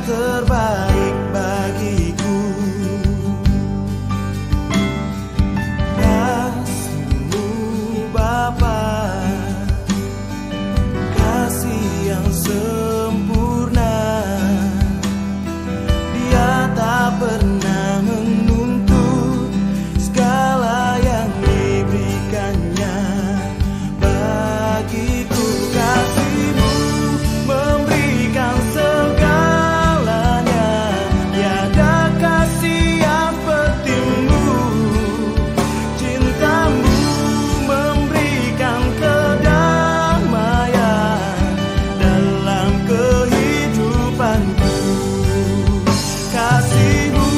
terbaik bagiku. Kasih-Mu Bapa, kasih yang sempurna. Dia tak pernah menuntut segala yang diberikannya bagiku. Kasih-Mu memberikan segalanya, tiada kasih yang seperti-Mu. Cinta-Mu memberikan kedamaian dalam kehidupanku. Kasih-Mu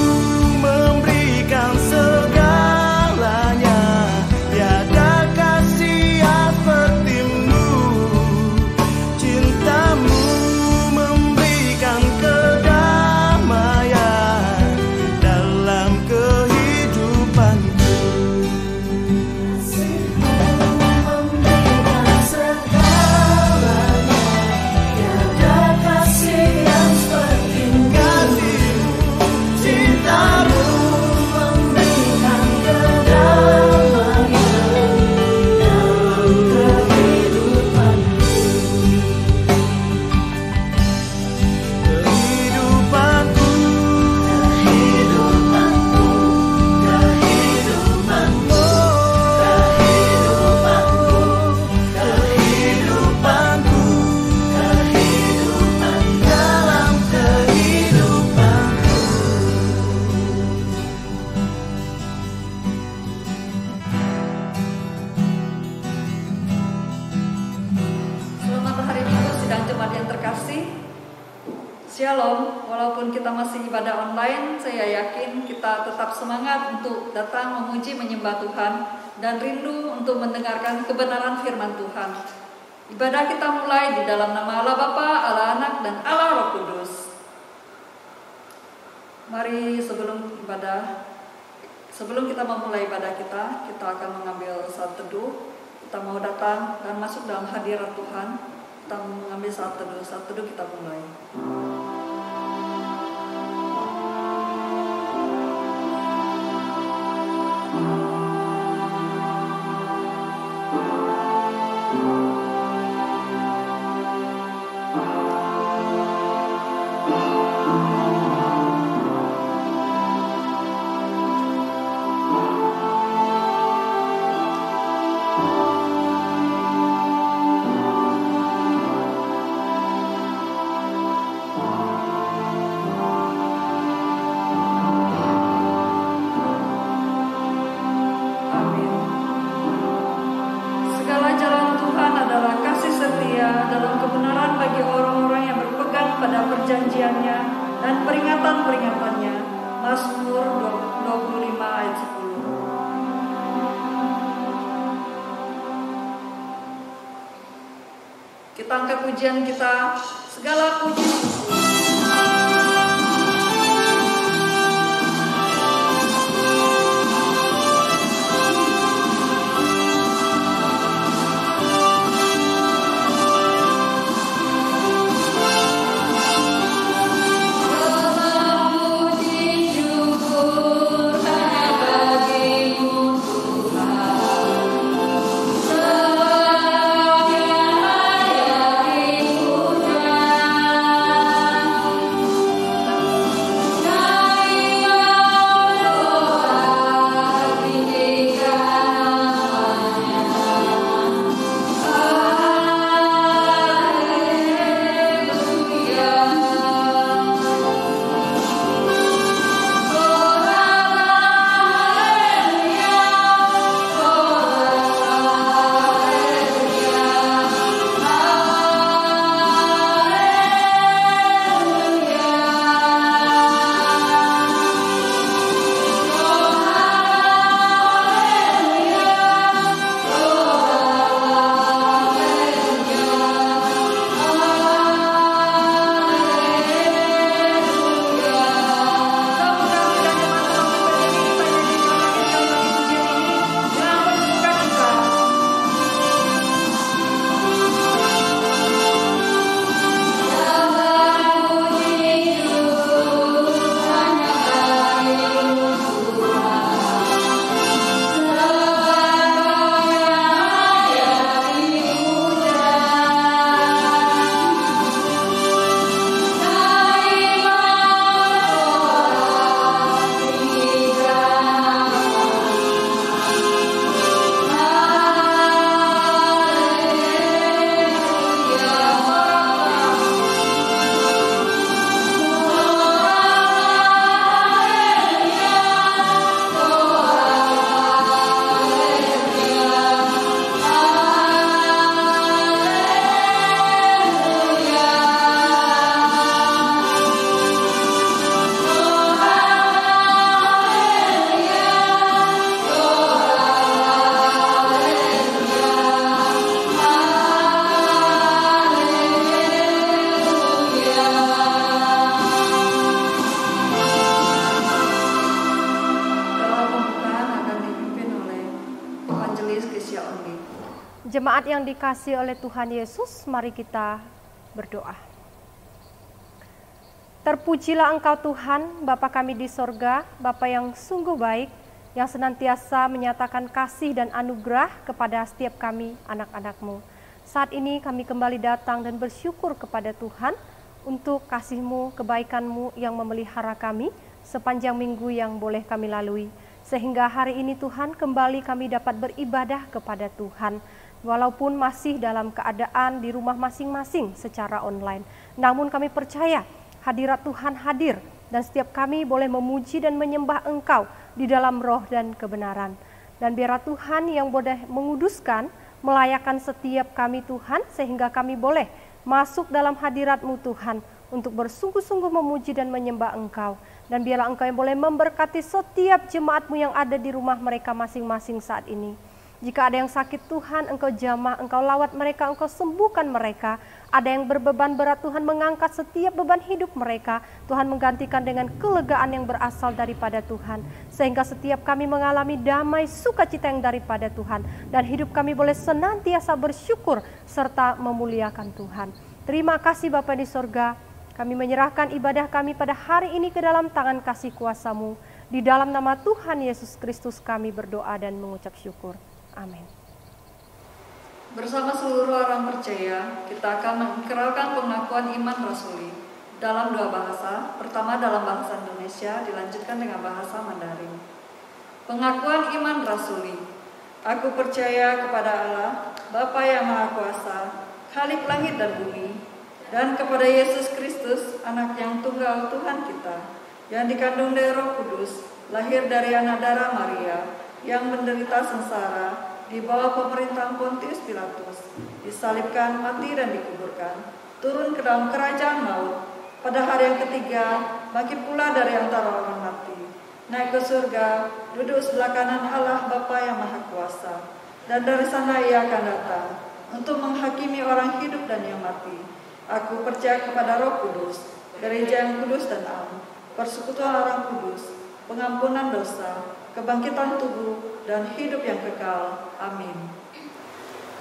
memberikan segalanya, tiada kasih yang seperti-Mu. Cinta-Mu memberikan kedamaian dalam kehidupanku. Kasih-Mu memberikan segalanya, tiada kasih yang seperti-Mu. Cinta-Mu Memberikan kedamaian dalam kehidupanku. kehidupanku, Kehidupanku, kehidupanku, kehidupanku, kehidupan dalam kehidupanku. Selamat hari Minggu sidang jemaat yang terkasih. Shalom, walaupun kita masih ibadah online, saya yakin kita tetap semangat untuk datang memuji menyembah Tuhan dan rindu untuk mendengarkan kebenaran firman Tuhan. Ibadah kita mulai di dalam nama Allah Bapa, Allah Anak, dan Allah Roh Kudus. Mari sebelum kita memulai ibadah kita akan mengambil saat teduh. Kita mau datang dan masuk dalam hadirat Tuhan. Kita mengambil saat teduh kita mulai. Amin. Segala jalan Tuhan adalah kasih setia dalam kebenaran bagi orang-orang yang berpegang pada perjanjiannya dan peringatan-peringatannya. Mazmur 25 ayat 10. Kita angkat pujian kita, segala puji Tuhan Jemaat yang dikasihi oleh Tuhan Yesus, mari kita berdoa. Terpujilah Engkau Tuhan, Bapa kami di sorga, Bapa yang sungguh baik, yang senantiasa menyatakan kasih dan anugerah kepada setiap kami, anak-anak-Mu. Saat ini kami kembali datang dan bersyukur kepada Tuhan untuk kasih-Mu, kebaikan-Mu yang memelihara kami sepanjang minggu yang boleh kami lalui. Sehingga hari ini Tuhan kembali kami dapat beribadah kepada Tuhan. Walaupun masih dalam keadaan di rumah masing-masing secara online. Namun kami percaya hadirat Tuhan hadir dan setiap kami boleh memuji dan menyembah Engkau di dalam roh dan kebenaran. Dan biarlah Tuhan yang boleh menguduskan, melayakkan setiap kami Tuhan sehingga kami boleh masuk dalam hadirat-Mu Tuhan untuk bersungguh-sungguh memuji dan menyembah Engkau. Dan biarlah Engkau yang boleh memberkati setiap jemaat-Mu yang ada di rumah mereka masing-masing saat ini. Jika ada yang sakit Tuhan, Engkau jamah, Engkau lawat mereka, Engkau sembuhkan mereka. Ada yang berbeban berat, Tuhan mengangkat setiap beban hidup mereka. Tuhan menggantikan dengan kelegaan yang berasal daripada Tuhan. Sehingga setiap kami mengalami damai sukacita yang daripada Tuhan. Dan hidup kami boleh senantiasa bersyukur serta memuliakan Tuhan. Terima kasih Bapa di sorga. Kami menyerahkan ibadah kami pada hari ini ke dalam tangan kasih kuasa-Mu. Di dalam nama Tuhan Yesus Kristus kami berdoa dan mengucap syukur. Amin. Bersama seluruh orang percaya, kita akan mengikrarkan pengakuan iman rasuli dalam dua bahasa. Pertama dalam bahasa Indonesia, dilanjutkan dengan bahasa Mandarin. Pengakuan iman rasuli. Aku percaya kepada Allah, Bapa yang Maha Kuasa, Khalik langit dan bumi, dan kepada Yesus Kristus, anak yang tunggal Tuhan kita, yang dikandung dari Roh Kudus, lahir dari anak darah Maria, yang menderita sengsara, di bawah pemerintahan Pontius Pilatus, disalibkan, mati dan dikuburkan, turun ke dalam kerajaan maut, pada hari yang ketiga, bangkit pula dari antara orang mati, naik ke surga, duduk sebelah kanan Allah Bapa yang Maha Kuasa, dan dari sana Ia akan datang, untuk menghakimi orang hidup dan yang mati. Aku percaya kepada Roh Kudus, gereja yang kudus dan am, persekutuan orang kudus, pengampunan dosa, kebangkitan tubuh, dan hidup yang kekal. Amin.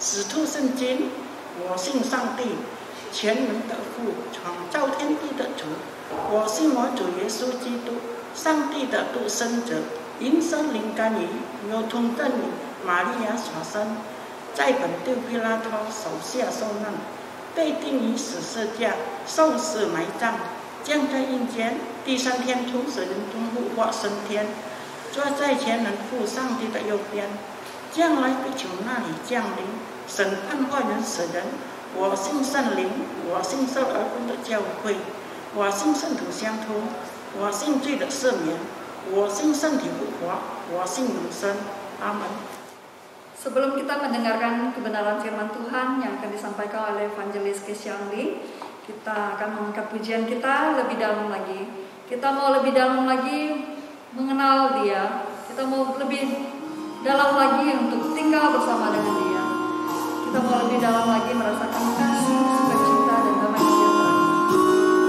使徒圣经，我信上帝，全能的父，创造天地的主。我信我主耶稣基督，上帝的独生者，因圣灵甘于，有同真理，玛利亚所生，在本丢彼拉托手下受难，被钉于十字架，受死埋葬，降在阴间，第三天从死人中复活升天，坐在全能父上帝的右边，将来必从那里降临，审判活人死人。我信圣灵，我信受儿童的教会，我信圣徒相通，我信罪的赦免，我信身体复活，我信永生。阿门。 Sebelum kita mendengarkan kebenaran firman Tuhan yang akan disampaikan oleh Evangelis Kesyangli, kita akan mengangkat pujian kita lebih dalam lagi. Kita mau lebih dalam lagi mengenal Dia. Kita mau lebih dalam lagi untuk tinggal bersama dengan Dia. Kita mau lebih dalam lagi merasakan kasih, sukacita, dan damai sejahtera. Dengan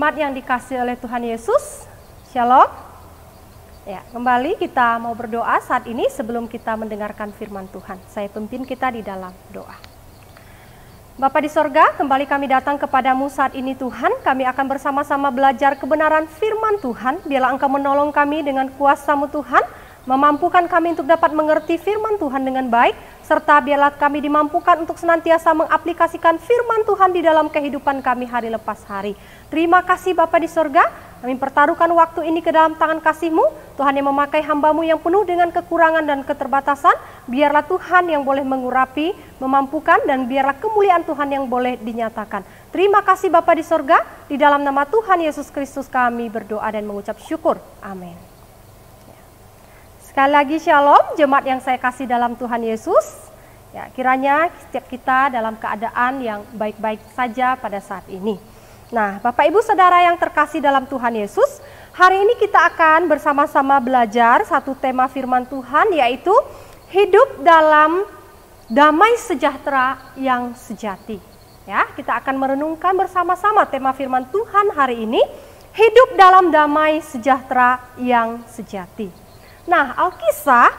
Jemaat yang dikasihi oleh Tuhan Yesus, Shalom. Ya, kembali kita mau berdoa saat ini sebelum kita mendengarkan firman Tuhan. Saya pimpin kita di dalam doa. Bapa di sorga, kembali kami datang kepadamu saat ini Tuhan. Kami akan bersama-sama belajar kebenaran firman Tuhan. Biarlah Engkau menolong kami dengan kuasa-Mu Tuhan, memampukan kami untuk dapat mengerti firman Tuhan dengan baik, serta biarlah kami dimampukan untuk senantiasa mengaplikasikan firman Tuhan di dalam kehidupan kami hari lepas hari. Terima kasih Bapa di sorga, kami pertaruhkan waktu ini ke dalam tangan kasih-Mu, Tuhan yang memakai hamba-Mu yang penuh dengan kekurangan dan keterbatasan. Biarlah Tuhan yang boleh mengurapi, memampukan, dan biarlah kemuliaan Tuhan yang boleh dinyatakan. Terima kasih Bapa di sorga, di dalam nama Tuhan Yesus Kristus kami berdoa dan mengucap syukur. Amin. Sekali lagi shalom, jemaat yang saya kasih dalam Tuhan Yesus. Ya, kiranya setiap kita dalam keadaan yang baik-baik saja pada saat ini. Nah, Bapak Ibu Saudara yang terkasih dalam Tuhan Yesus, hari ini kita akan bersama-sama belajar satu tema firman Tuhan, yaitu hidup dalam damai sejahtera yang sejati. Ya, kita akan merenungkan bersama-sama tema firman Tuhan hari ini, hidup dalam damai sejahtera yang sejati. Nah, Alkisah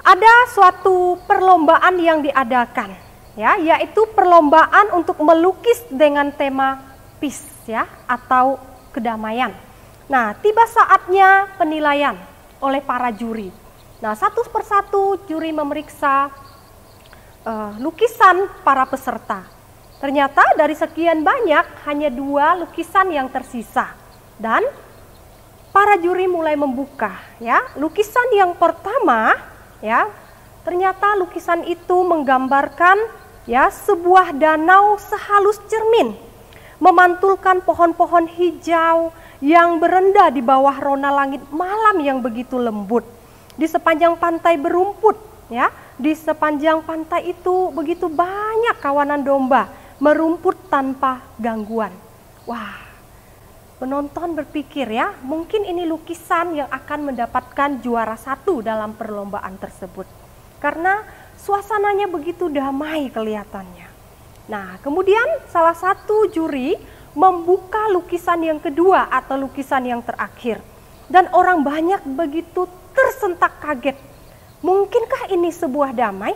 ada suatu perlombaan yang diadakan, ya, yaitu perlombaan untuk melukis dengan tema peace, ya, atau kedamaian. Nah, tiba saatnya penilaian oleh para juri. Nah, satu persatu juri memeriksa lukisan para peserta. Ternyata dari sekian banyak hanya 2 lukisan yang tersisa, dan para juri mulai membuka, ya. Lukisan yang pertama, ya, ternyata lukisan itu menggambarkan, ya, sebuah danau sehalus cermin, memantulkan pohon-pohon hijau yang berendah di bawah rona langit malam yang begitu lembut. Di sepanjang pantai berumput, ya, di sepanjang pantai itu begitu banyak kawanan domba merumput tanpa gangguan. Wah, penonton berpikir, ya, mungkin ini lukisan yang akan mendapatkan juara 1 dalam perlombaan tersebut. Karena suasananya begitu damai kelihatannya. Nah, kemudian salah satu juri membuka lukisan yang kedua atau lukisan yang terakhir. Dan orang banyak begitu tersentak kaget. Mungkinkah ini sebuah damai?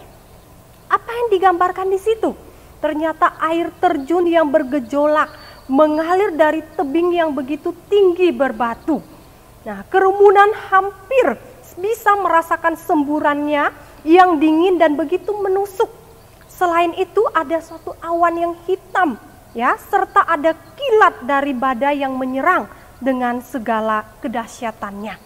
Apa yang digambarkan di situ? Ternyata air terjun yang bergejolak mengalir dari tebing yang begitu tinggi berbatu. Nah, kerumunan hampir bisa merasakan semburannya yang dingin dan begitu menusuk. Selain itu ada suatu awan yang hitam, ya, serta ada kilat dari badai yang menyerang dengan segala kedahsyatannya.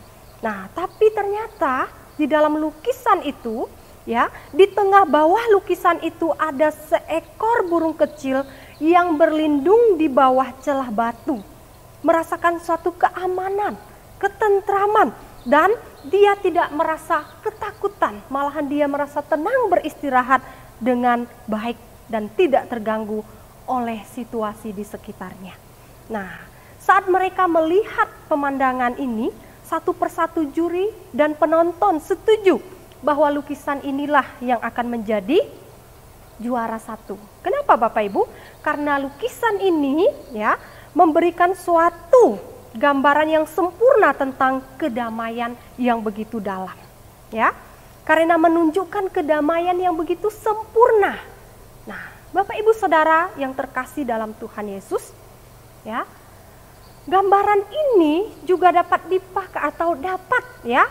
Nah, tapi ternyata di dalam lukisan itu, ya, di tengah bawah lukisan itu ada seekor burung kecil yang berlindung di bawah celah batu, merasakan suatu keamanan, ketentraman, dan dia tidak merasa ketakutan, malahan dia merasa tenang beristirahat dengan baik dan tidak terganggu oleh situasi di sekitarnya. Nah, saat mereka melihat pemandangan ini, satu persatu juri dan penonton setuju bahwa lukisan inilah yang akan menjadi juara 1. Kenapa Bapak Ibu? Karena lukisan ini, ya, memberikan suatu gambaran yang sempurna tentang kedamaian yang begitu dalam, ya. Karena menunjukkan kedamaian yang begitu sempurna. Nah, Bapak Ibu Saudara yang terkasih dalam Tuhan Yesus, ya, gambaran ini juga dapat dipakai atau dapat, ya,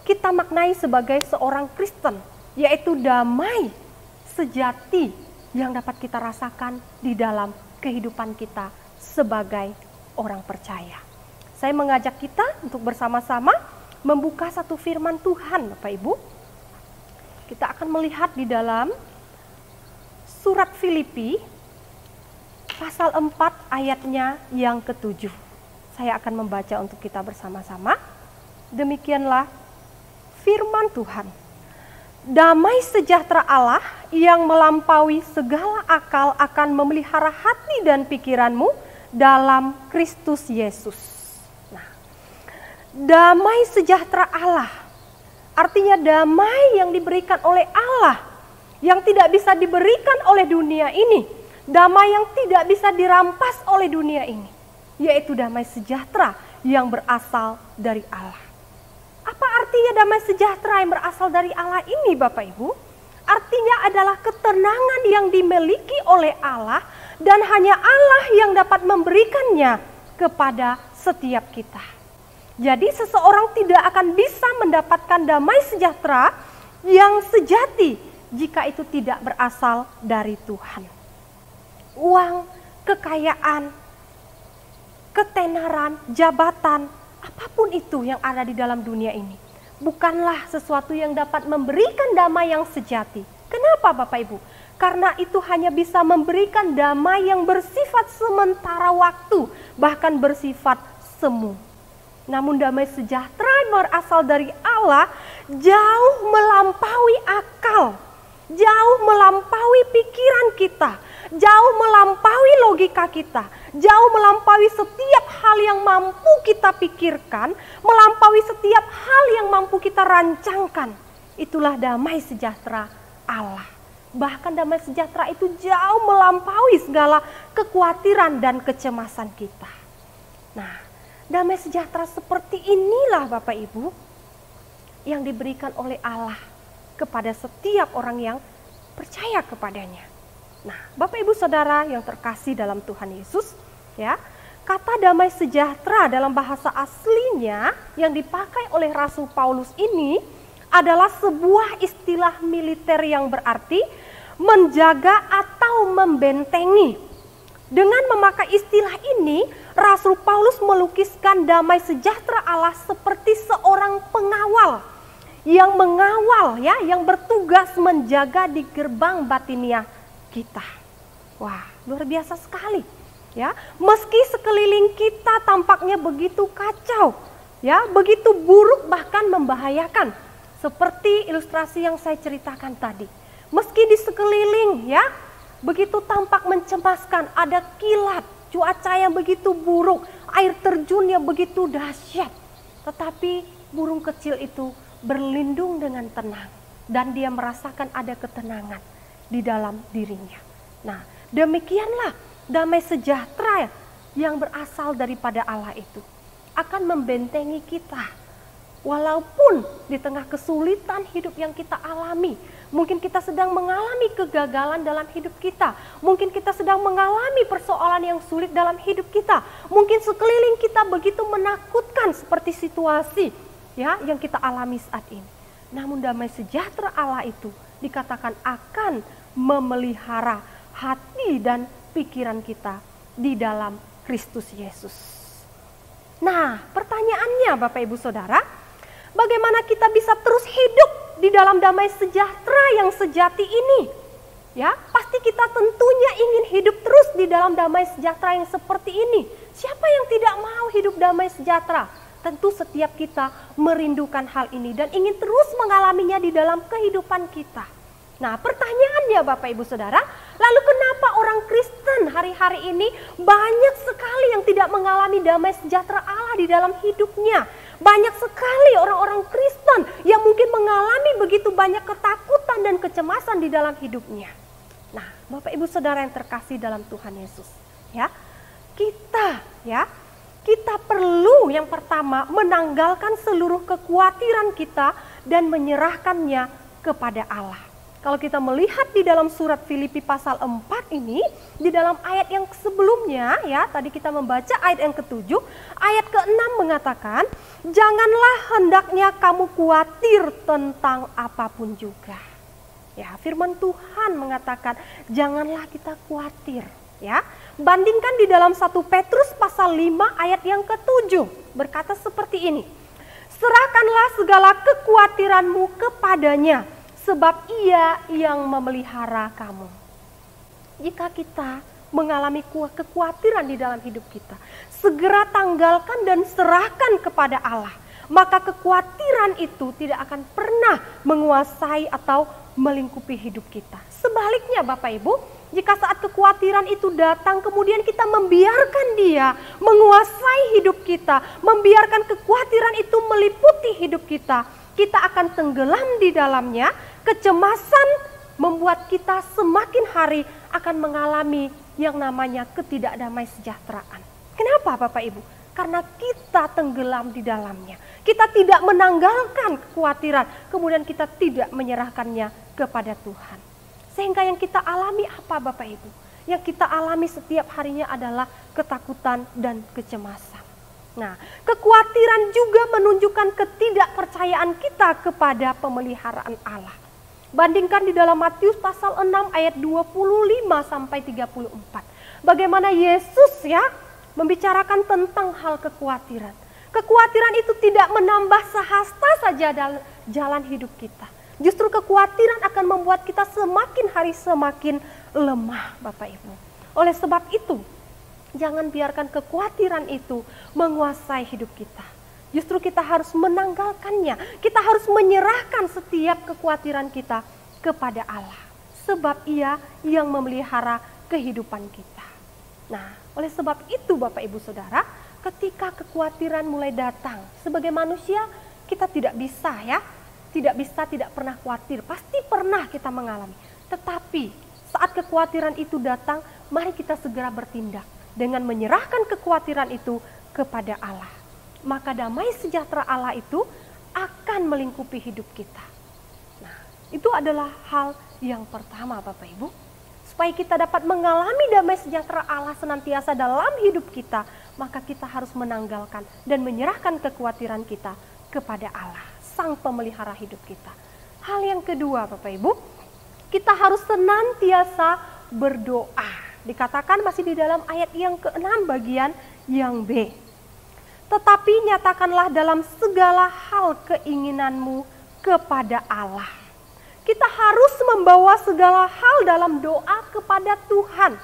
kita maknai sebagai seorang Kristen, yaitu damai sejati yang dapat kita rasakan di dalam kehidupan kita sebagai orang percaya. Saya mengajak kita untuk bersama-sama membuka satu firman Tuhan, Bapak Ibu. Kita akan melihat di dalam surat Filipi pasal 4 ayatnya yang ke-7. Saya akan membaca untuk kita bersama-sama. Demikianlah firman Tuhan. Damai sejahtera Allah yang melampaui segala akal akan memelihara hati dan pikiranmu dalam Kristus Yesus. Nah, damai sejahtera Allah artinya damai yang diberikan oleh Allah, yang tidak bisa diberikan oleh dunia ini, damai yang tidak bisa dirampas oleh dunia ini, yaitu damai sejahtera yang berasal dari Allah. Apa artinya damai sejahtera yang berasal dari Allah ini, Bapak Ibu? Artinya adalah ketenangan yang dimiliki oleh Allah dan hanya Allah yang dapat memberikannya kepada setiap kita. Jadi seseorang tidak akan bisa mendapatkan damai sejahtera yang sejati jika itu tidak berasal dari Tuhan. Uang, kekayaan, ketenaran, jabatan, apapun itu yang ada di dalam dunia ini, bukanlah sesuatu yang dapat memberikan damai yang sejati. Kenapa Bapak Ibu? Karena itu hanya bisa memberikan damai yang bersifat sementara waktu, bahkan bersifat semu. Namun damai sejahtera yang berasal dari Allah jauh melampaui akal, jauh melampaui pikiran kita, jauh melampaui logika kita, jauh melampaui setiap hal yang mampu kita pikirkan, melampaui setiap hal yang mampu kita rancangkan. Itulah damai sejahtera Allah. Bahkan damai sejahtera itu jauh melampaui segala kekhawatiran dan kecemasan kita. Nah, damai sejahtera seperti inilah Bapak Ibu yang diberikan oleh Allah kepada setiap orang yang percaya kepadanya. Nah, Bapak Ibu Saudara yang terkasih dalam Tuhan Yesus, ya, kata damai sejahtera dalam bahasa aslinya yang dipakai oleh Rasul Paulus ini adalah sebuah istilah militer yang berarti menjaga atau membentengi. Dengan memakai istilah ini, Rasul Paulus melukiskan damai sejahtera Allah seperti seorang pengawal yang mengawal, ya, yang bertugas menjaga di gerbang batiniah kita. Wah, luar biasa sekali, ya. Meski sekeliling kita tampaknya begitu kacau, ya, begitu buruk bahkan membahayakan, seperti ilustrasi yang saya ceritakan tadi. Meski di sekeliling, ya, begitu tampak mencemaskan, ada kilat, cuaca yang begitu buruk, air terjun yang begitu dahsyat, tetapi burung kecil itu berlindung dengan tenang dan dia merasakan ada ketenangan di dalam dirinya. Nah, demikianlah damai sejahtera yang berasal daripada Allah itu akan membentengi kita. Walaupun di tengah kesulitan hidup yang kita alami, mungkin kita sedang mengalami kegagalan dalam hidup kita, mungkin kita sedang mengalami persoalan yang sulit dalam hidup kita, mungkin sekeliling kita begitu menakutkan seperti situasi, ya, yang kita alami saat ini. Namun damai sejahtera Allah itu dikatakan akan memelihara hati dan pikiran kita di dalam Kristus Yesus. Nah, pertanyaannya Bapak Ibu Saudara, bagaimana kita bisa terus hidup di dalam damai sejahtera yang sejati ini? Ya, pasti kita tentunya ingin hidup terus di dalam damai sejahtera yang seperti ini. Siapa yang tidak mau hidup damai sejahtera? Tentu setiap kita merindukan hal ini dan ingin terus mengalaminya di dalam kehidupan kita. Nah, pertanyaannya Bapak Ibu Saudara, lalu kenapa orang Kristen hari-hari ini banyak sekali yang tidak mengalami damai sejahtera Allah di dalam hidupnya? Banyak sekali orang-orang Kristen yang mungkin mengalami begitu banyak ketakutan dan kecemasan di dalam hidupnya. Nah, Bapak Ibu Saudara yang terkasih dalam Tuhan Yesus, ya, kita perlu yang pertama menanggalkan seluruh kekhawatiran kita dan menyerahkannya kepada Allah. Kalau kita melihat di dalam surat Filipi pasal 4 ini, di dalam ayat yang sebelumnya, ya, tadi kita membaca ayat yang ke-7, ayat ke-6 mengatakan, janganlah hendaknya kamu khawatir tentang apapun juga. Ya, firman Tuhan mengatakan, janganlah kita khawatir, ya. Bandingkan di dalam 1 Petrus pasal 5 ayat yang ke-7, berkata seperti ini, serahkanlah segala kekhawatiranmu kepadanya, sebab ia yang memelihara kamu. Jika kita mengalami kekhawatiran di dalam hidup kita, segera tanggalkan dan serahkan kepada Allah. Maka kekhawatiran itu tidak akan pernah menguasai atau melingkupi hidup kita. Sebaliknya Bapak Ibu, jika saat kekhawatiran itu datang, kemudian kita membiarkan dia menguasai hidup kita, membiarkan kekhawatiran itu meliputi hidup kita, kita akan tenggelam di dalamnya. Kecemasan membuat kita semakin hari akan mengalami yang namanya ketidakdamai sejahteraan. Kenapa Bapak Ibu? Karena kita tenggelam di dalamnya. Kita tidak menanggalkan kekhawatiran, kemudian kita tidak menyerahkannya kepada Tuhan. Sehingga yang kita alami apa Bapak Ibu? Yang kita alami setiap harinya adalah ketakutan dan kecemasan. Nah, kekhawatiran juga menunjukkan ketidakpercayaan kita kepada pemeliharaan Allah. Bandingkan di dalam Matius pasal 6 ayat 25 sampai 34. Bagaimana Yesus membicarakan tentang hal kekhawatiran. Kekhawatiran itu tidak menambah sehasta saja dalam jalan hidup kita. Justru kekhawatiran akan membuat kita semakin hari semakin lemah Bapak Ibu. Oleh sebab itu, jangan biarkan kekhawatiran itu menguasai hidup kita. Justru kita harus menanggalkannya. Kita harus menyerahkan setiap kekhawatiran kita kepada Allah. Sebab Ia yang memelihara kehidupan kita. Nah, oleh sebab itu Bapak Ibu Saudara, ketika kekhawatiran mulai datang, sebagai manusia kita tidak pernah khawatir. Pasti pernah kita mengalami. Tetapi saat kekhawatiran itu datang, mari kita segera bertindak dengan menyerahkan kekhawatiran itu kepada Allah. Maka damai sejahtera Allah itu akan melingkupi hidup kita. Nah, itu adalah hal yang pertama Bapak Ibu. Supaya kita dapat mengalami damai sejahtera Allah senantiasa dalam hidup kita, maka kita harus menanggalkan dan menyerahkan kekhawatiran kita kepada Allah, Sang Pemelihara hidup kita. Hal yang kedua Bapak Ibu, kita harus senantiasa berdoa. Dikatakan masih di dalam ayat yang ke-6 bagian yang B. Tetapi nyatakanlah dalam segala hal keinginanmu kepada Allah. Kita harus membawa segala hal dalam doa kepada Tuhan.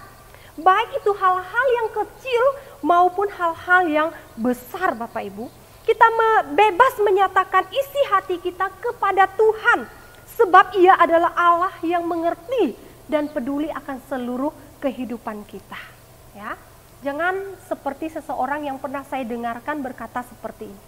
Baik itu hal-hal yang kecil maupun hal-hal yang besar Bapak Ibu. Kita bebas menyatakan isi hati kita kepada Tuhan. Sebab Ia adalah Allah yang mengerti dan peduli akan seluruh kehidupan kita. Ya, jangan seperti seseorang yang pernah saya dengarkan berkata seperti ini.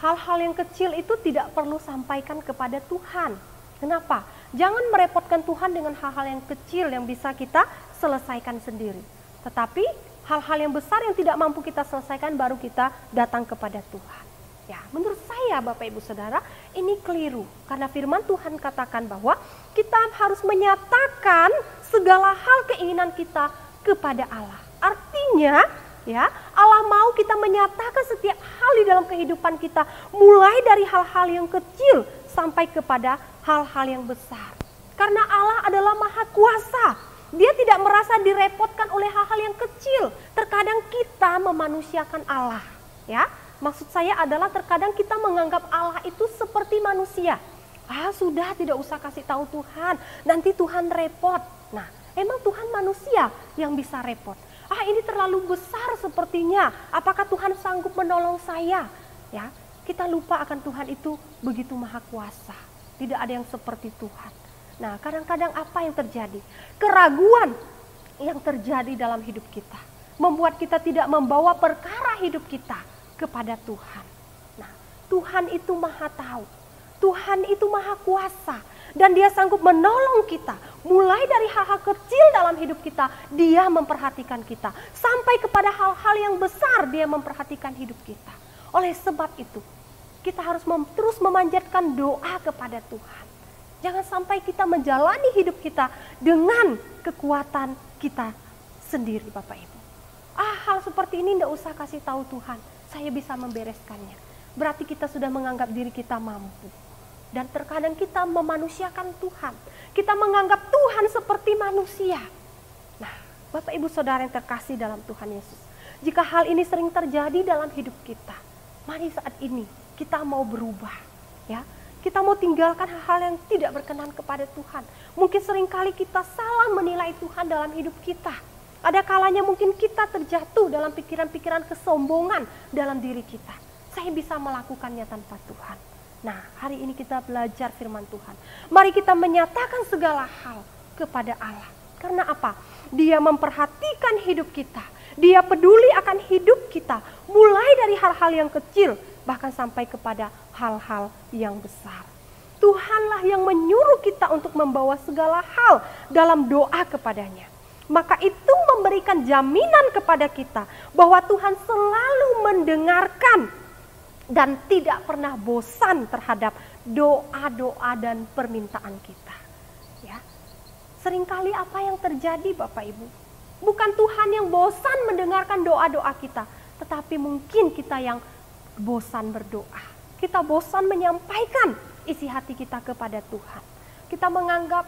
Hal-hal yang kecil itu tidak perlu sampaikan kepada Tuhan. Kenapa? Jangan merepotkan Tuhan dengan hal-hal yang kecil yang bisa kita selesaikan sendiri. Tetapi hal-hal yang besar yang tidak mampu kita selesaikan baru kita datang kepada Tuhan. Ya, menurut saya Bapak Ibu Saudara, ini keliru. Karena firman Tuhan katakan bahwa kita harus menyatakan segala hal keinginan kita kepada Allah. Artinya, ya, Allah mau kita menyatakan setiap hal di dalam kehidupan kita, mulai dari hal-hal yang kecil sampai kepada hal-hal yang besar. Karena Allah adalah Maha Kuasa. Dia tidak merasa direpotkan oleh hal-hal yang kecil. Terkadang kita memanusiakan Allah, ya. Maksud saya adalah terkadang kita menganggap Allah itu seperti manusia. Sudah tidak usah kasih tahu Tuhan, nanti Tuhan repot. Nah, emang Tuhan manusia yang bisa repot? Ini terlalu besar sepertinya. Apakah Tuhan sanggup menolong saya? Ya, kita lupa akan Tuhan itu begitu Maha Kuasa. Tidak ada yang seperti Tuhan. Nah, kadang-kadang apa yang terjadi? Keraguan yang terjadi dalam hidup kita membuat kita tidak membawa perkara hidup kita kepada Tuhan. Nah, Tuhan itu Maha tahu. Tuhan itu Maha Kuasa. Dan Dia sanggup menolong kita. Mulai dari hal-hal kecil dalam hidup kita, Dia memperhatikan kita. Sampai kepada hal-hal yang besar, Dia memperhatikan hidup kita. Oleh sebab itu, kita harus terus memanjatkan doa kepada Tuhan. Jangan sampai kita menjalani hidup kita dengan kekuatan kita sendiri Bapak Ibu. Hal seperti ini tidak usah kasih tahu Tuhan. Saya bisa membereskannya. Berarti kita sudah menganggap diri kita mampu. Dan terkadang kita memanusiakan Tuhan. Kita menganggap Tuhan seperti manusia. Nah, Bapak Ibu Saudara yang terkasih dalam Tuhan Yesus. Jika hal ini sering terjadi dalam hidup kita, mari saat ini kita mau berubah. Ya, kita mau tinggalkan hal-hal yang tidak berkenan kepada Tuhan. Mungkin seringkali kita salah menilai Tuhan dalam hidup kita. Ada kalanya mungkin kita terjatuh dalam pikiran-pikiran kesombongan dalam diri kita. Saya bisa melakukannya tanpa Tuhan. Nah, hari ini kita belajar firman Tuhan. Mari kita menyatakan segala hal kepada Allah. Karena apa? Dia memperhatikan hidup kita. Dia peduli akan hidup kita. Mulai dari hal-hal yang kecil, bahkan sampai kepada hal-hal yang besar. Tuhanlah yang menyuruh kita untuk membawa segala hal dalam doa kepadanya. maka itu memberikan jaminan kepada kita bahwa Tuhan selalu mendengarkan dan tidak pernah bosan terhadap doa-doa dan permintaan kita. Ya. Seringkali apa yang terjadi Bapak Ibu? Bukan Tuhan yang bosan mendengarkan doa-doa kita, tetapi mungkin kita yang bosan berdoa. Kita bosan menyampaikan isi hati kita kepada Tuhan. Kita menganggap,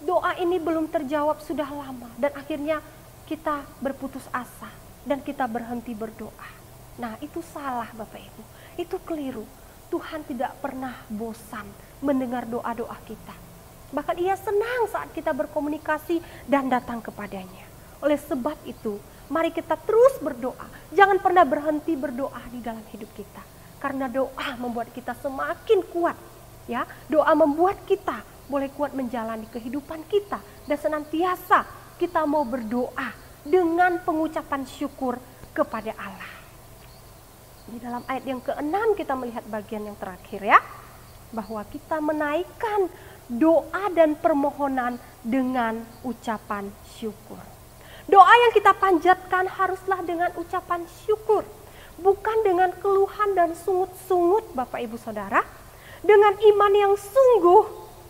doa ini belum terjawab sudah lama. Dan akhirnya kita berputus asa dan kita berhenti berdoa. Nah, itu salah Bapak Ibu. Itu keliru. Tuhan tidak pernah bosan mendengar doa-doa kita. Bahkan Ia senang saat kita berkomunikasi dan datang kepadanya. Oleh sebab itu, mari kita terus berdoa. Jangan pernah berhenti berdoa di dalam hidup kita. Karena doa membuat kita semakin kuat. Ya, doa membuat kita boleh kuat menjalani kehidupan kita. Dan senantiasa kita mau berdoa dengan pengucapan syukur kepada Allah. Di dalam ayat yang ke-6 kita melihat bagian yang terakhir ya. Bahwa kita menaikkan doa dan permohonan dengan ucapan syukur. Doa yang kita panjatkan haruslah dengan ucapan syukur. Bukan dengan keluhan dan sungut-sungut Bapak Ibu Saudara. Dengan iman yang sungguh,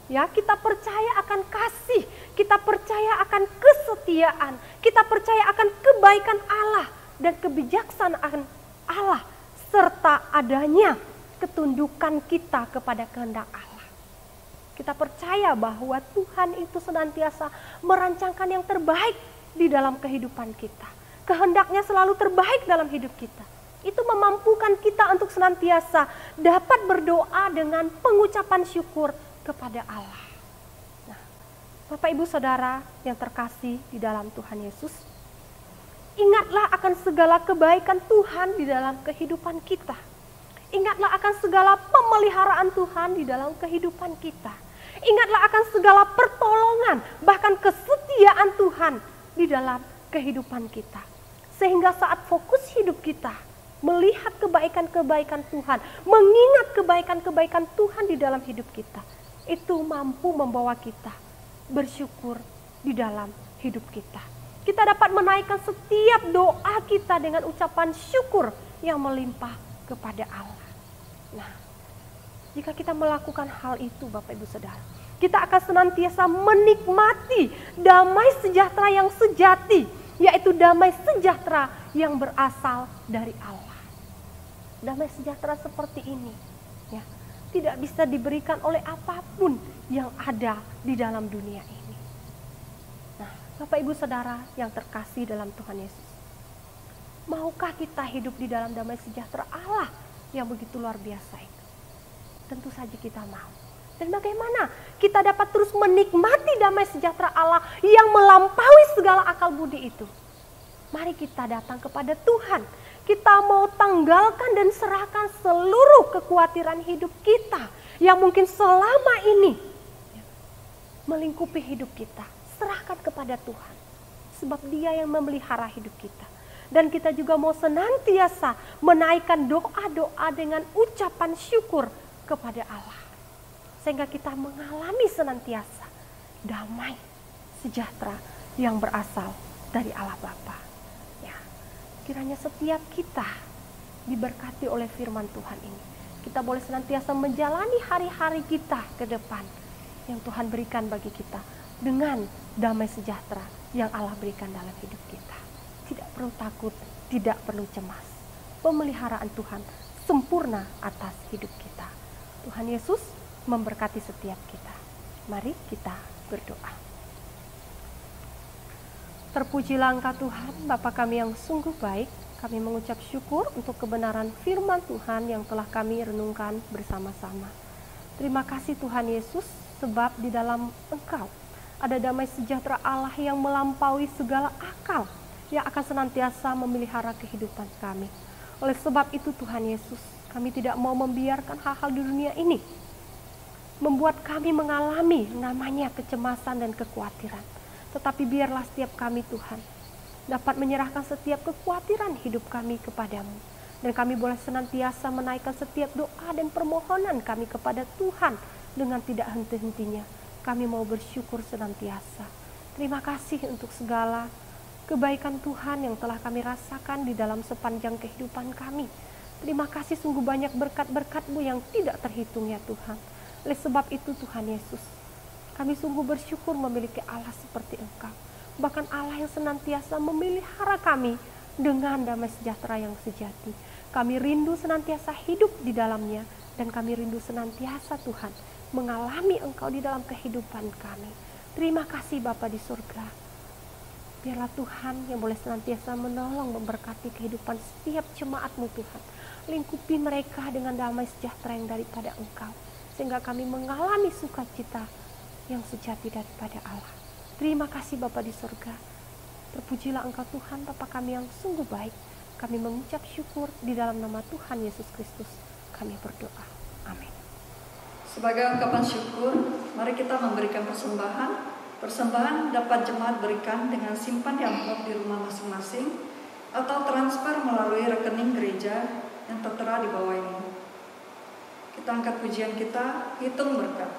ya, kita percaya akan kasih, kita percaya akan kesetiaan, kita percaya akan kebaikan Allah dan kebijaksanaan Allah, serta adanya ketundukan kita kepada kehendak Allah. Kita percaya bahwa Tuhan itu senantiasa merancangkan yang terbaik di dalam kehidupan kita. Kehendaknya selalu terbaik dalam hidup kita. Itu memampukan kita untuk senantiasa dapat berdoa dengan pengucapan syukur kepada Allah. Nah, Bapak Ibu Saudara yang terkasih di dalam Tuhan Yesus, ingatlah akan segala kebaikan Tuhan di dalam kehidupan kita. Ingatlah akan segala pemeliharaan Tuhan di dalam kehidupan kita. Ingatlah akan segala pertolongan, bahkan kesetiaan Tuhan di dalam kehidupan kita. Sehingga saat fokus hidup kita melihat kebaikan-kebaikan Tuhan, mengingat kebaikan-kebaikan Tuhan di dalam hidup kita, itu mampu membawa kita bersyukur di dalam hidup kita. Kita dapat menaikkan setiap doa kita dengan ucapan syukur yang melimpah kepada Allah. Nah, jika kita melakukan hal itu Bapak Ibu Saudara, kita akan senantiasa menikmati damai sejahtera yang sejati, yaitu damai sejahtera yang berasal dari Allah. Damai sejahtera seperti ini ya, tidak bisa diberikan oleh apapun yang ada di dalam dunia ini. Nah, Bapak Ibu Saudara yang terkasih dalam Tuhan Yesus, maukah kita hidup di dalam damai sejahtera Allah yang begitu luar biasa itu? Tentu saja kita mau. Dan bagaimana kita dapat terus menikmati damai sejahtera Allah yang melampaui segala akal budi itu? Mari kita datang kepada Tuhan. Kita mau tanggalkan dan serahkan seluruh kekhawatiran hidup kita yang mungkin selama ini melingkupi hidup kita. Serahkan kepada Tuhan. Sebab Dia yang memelihara hidup kita. Dan kita juga mau senantiasa menaikkan doa-doa dengan ucapan syukur kepada Allah. Sehingga kita mengalami senantiasa damai sejahtera yang berasal dari Allah Bapa. Ya, kiranya setiap kita diberkati oleh firman Tuhan ini. Kita boleh senantiasa menjalani hari-hari kita ke depan yang Tuhan berikan bagi kita dengan damai sejahtera yang Allah berikan dalam hidup kita. Tidak perlu takut, tidak perlu cemas. Pemeliharaan Tuhan sempurna atas hidup kita. Tuhan Yesus memberkati setiap kita. Mari kita berdoa. Terpujilah Engkau Tuhan, Bapa kami yang sungguh baik. Kami mengucap syukur untuk kebenaran firman Tuhan yang telah kami renungkan bersama-sama. Terima kasih Tuhan Yesus, sebab di dalam Engkau ada damai sejahtera Allah yang melampaui segala akal, yang akan senantiasa memelihara kehidupan kami. Oleh sebab itu Tuhan Yesus, kami tidak mau membiarkan hal-hal di dunia ini membuat kami mengalami namanya kecemasan dan kekhawatiran. Tetapi biarlah setiap kami Tuhan dapat menyerahkan setiap kekhawatiran hidup kami kepadamu. Dan kami boleh senantiasa menaikkan setiap doa dan permohonan kami kepada Tuhan dengan tidak henti-hentinya. Kami mau bersyukur senantiasa. Terima kasih untuk segala kebaikan Tuhan yang telah kami rasakan di dalam sepanjang kehidupan kami. Terima kasih sungguh banyak berkat-berkat-Mu yang tidak terhitung ya Tuhan. Oleh sebab itu Tuhan Yesus, kami sungguh bersyukur memiliki Allah seperti Engkau. Bahkan Allah yang senantiasa memelihara kami dengan damai sejahtera yang sejati. Kami rindu senantiasa hidup di dalamnya, dan kami rindu senantiasa Tuhan mengalami Engkau di dalam kehidupan kami. Terima kasih Bapa di surga. Biarlah Tuhan yang boleh senantiasa menolong memberkati kehidupan setiap jemaat-Mu Tuhan. Lingkupi mereka dengan damai sejahtera yang daripada Engkau, sehingga kami mengalami sukacita yang sejati daripada Allah. Terima kasih Bapa di surga. Terpujilah Engkau Tuhan Bapa kami yang sungguh baik. Kami mengucap syukur di dalam nama Tuhan Yesus Kristus. Kami berdoa. Amin. Sebagai ungkapan syukur, mari kita memberikan persembahan. Persembahan dapat jemaat berikan dengan simpan di amplop di rumah masing-masing atau transfer melalui rekening gereja yang tertera di bawah ini. Kita angkat pujian kita, hitung berkat.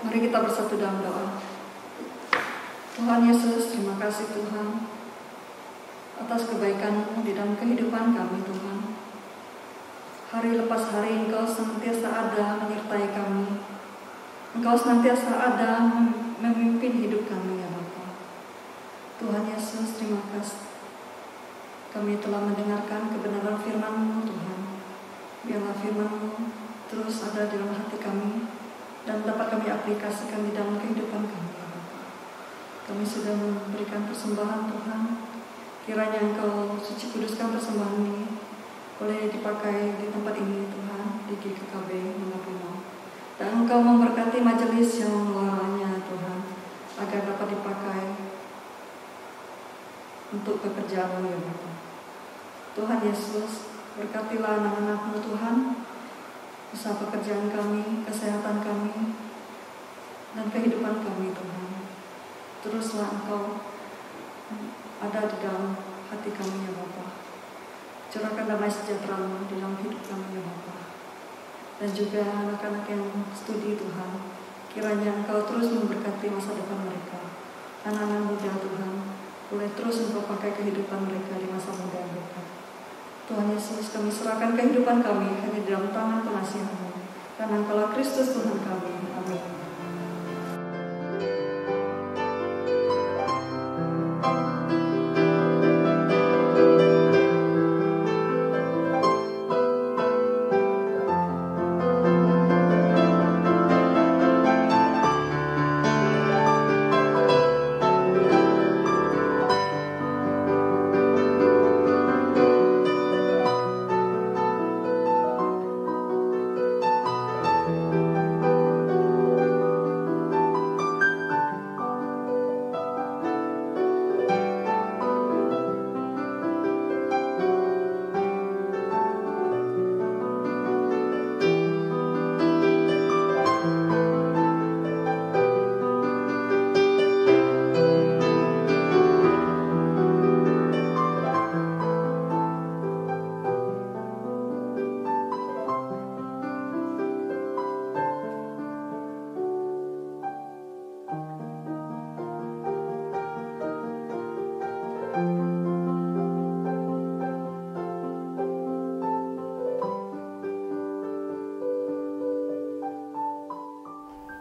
Mari kita bersatu dalam doa. Tuhan Yesus, terima kasih Tuhan atas kebaikan-Mu di dalam kehidupan kami Tuhan. Hari lepas hari Engkau senantiasa ada menyertai kami. Engkau senantiasa ada memimpin hidup kami ya Bapa. Tuhan Yesus, terima kasih. Kami telah mendengarkan kebenaran firman-Mu Tuhan. Biarlah firman-Mu terus ada di dalam hati kami dan dapat kami aplikasikan di dalam kehidupan kami ya Bapa. Kami sudah memberikan persembahan Tuhan. Kiranya Engkau suci kuduskan persembahan ini boleh dipakai di tempat ini Tuhan, di GKKB Manapun. Dan Engkau memberkati majelis yang mengelolanya Tuhan, agar dapat dipakai untuk pekerjaan-Mu ya Bapa. Tuhan Yesus, berkatilah anak-anak-Mu Tuhan, usaha pekerjaan kami, kesehatan kami, dan kehidupan kami Tuhan. Teruslah Engkau ada di dalam hati kami ya Bapa. Curahkan damai sejahtera-Mu di dalam hidup kami ya Bapa. Dan juga anak-anak yang studi Tuhan, kiranya Engkau terus memberkati masa depan mereka. Anak-anak muda Tuhan, boleh terus Engkau pakai kehidupan mereka di masa muda mereka. Tuhan Yesus, kami serahkan kehidupan kami hanya di dalam tangan pengasihan-Mu. Karena Engkaulah Kristus Tuhan kami. Amin.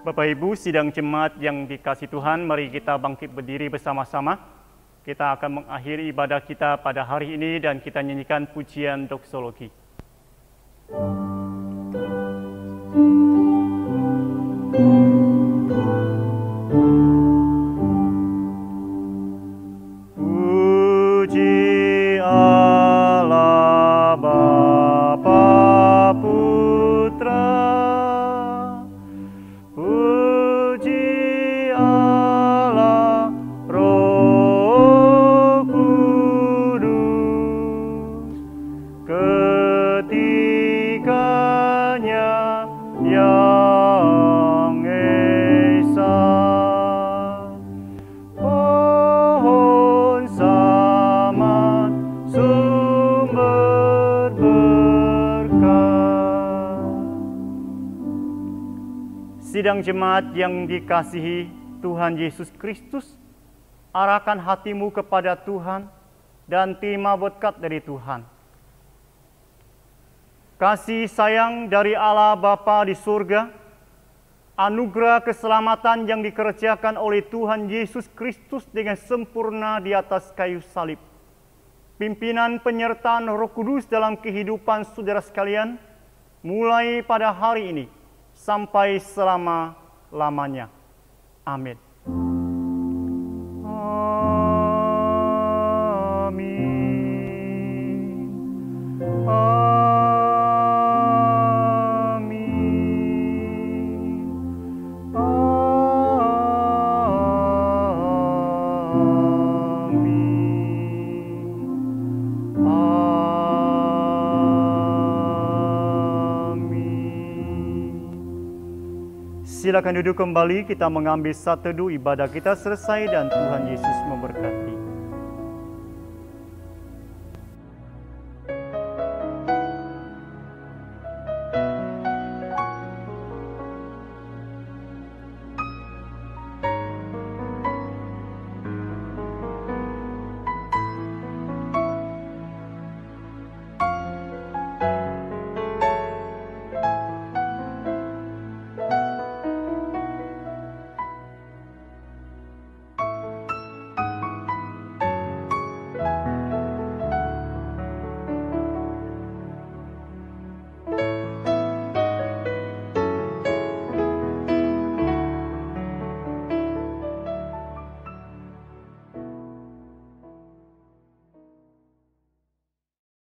Bapak Ibu, sidang jemaat yang dikasihi Tuhan, mari kita bangkit berdiri bersama-sama. Kita akan mengakhiri ibadah kita pada hari ini dan kita nyanyikan pujian doksologi. Puji Allah Bapa Putra, puji Allah Roh Kudus, ketiganya yang esa. Pohon sama sumber berkah. Sidang jemaat yang dikasihi Tuhan Yesus Kristus, arahkan hatimu kepada Tuhan dan terima berkat dari Tuhan. Kasih sayang dari Allah Bapa di surga, anugerah keselamatan yang dikerjakan oleh Tuhan Yesus Kristus dengan sempurna di atas kayu salib, pimpinan penyertaan Roh Kudus dalam kehidupan saudara sekalian, mulai pada hari ini sampai selama-lamanya. Amin. Silakan duduk kembali, kita mengambil saat teduh, ibadah kita selesai dan Tuhan Yesus memberkati.